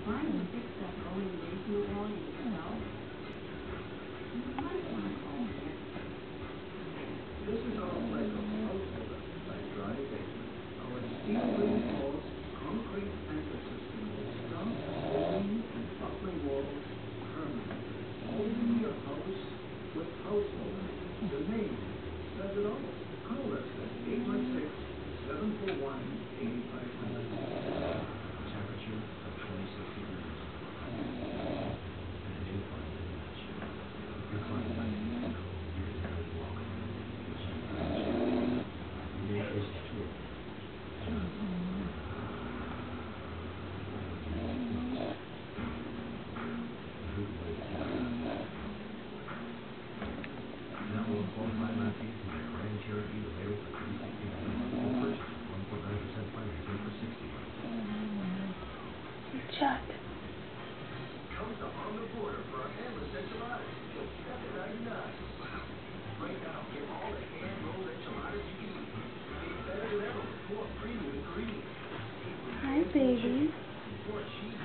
find the fix that's going way too long in yourself, you might want to call here. This is our playground householder by Dry Basement. Our steel reinforced concrete anchor system will stop folding and buckling walls permanently. Holding your house with householder. The name says it all. Call us at 816-741-8500. Temperature of 26 degrees. And a new flight to match. Your flight license to know you're very welcome. Today is tour. Now we'll qualify Matthew to the Grand Cherokee available for 369 full purchase, 1.9% financing for 60 months. Shut. Come to On the Border for our endless enchiladas. Just $7.99. Wow. Right now, get all the hand-rolled enchiladas you can eat. It's better than ever with 4 premium ingredients. Hi, baby. More cheese.